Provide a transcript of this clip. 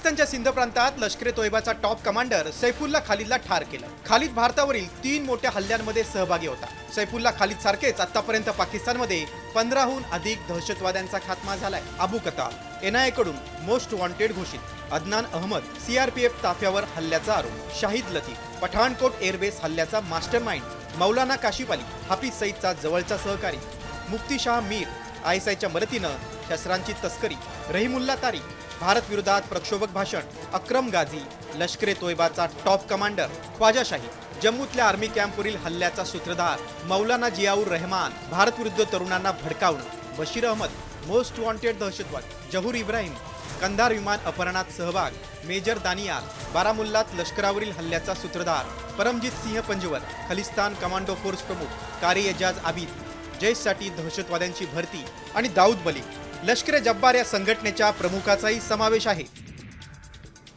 पाकिस्तानच्या सिंध प्रांतात लष्कर ए तोयबाचा टॉप कमांडर सैफुल्ला खालिदला ठार केलं। खालिद भारतावरील 3 मोठ्या हल्ल्यांमध्ये सहभागी होता। सैफुल्ला खालिद सारखेच आतापर्यंत पाकिस्तानमध्ये 15हून अधिक दहशतवाद्यांचा खात्मा झालाय। अबू कताब एनआयए कडून मोस्ट वॉन्टेड घोषित। अदनान अहमद सीआरपीएफ ताफ्यावर हल्ल्याचा आरोप। शाहिद लतीफ पठाणकोट एअरबेस हल्ल्याचा मास्टरमाइंड। मौलाना काशिफ अली हाफिज सईदचा जवळचा सहकारी। मुफ्ती शाह मीर आयएसआयच्या मदतीनं शस्त्रांची तस्करी। रहीमुल्ला तारी भारत विरोधात प्रक्षोभक भाषण। अक्रम गाझी लष्कर ए तोयबाचा टॉप कमांडर। ख्वाजा शाही जम्मूतल्या आर्मी कॅम्पवरील हल्ल्याचा सूत्रधार। मौलाना जियाउर रहमान भारत विरुद्ध तरुणांना भडकावणं। बशीर अहमद मोस्ट वॉन्टेड दहशतवादी। जहूर इब्राहिम कंधार विमान अपहरणात सहभाग। मेजर दानियाल बारामुल्लात लष्करावरील हल्ल्याचा सूत्रधार। परमजीत सिंह पंजवर खलिस्तान कमांडो फोर्स प्रमुख। कारी एजाज आबिद जैशसाठी दहशतवाद्यांची भरती। आणि दाऊद मलिक लष्कर ए जब्बार या संघटनेच्या प्रमुखाचाही समावेश आहे।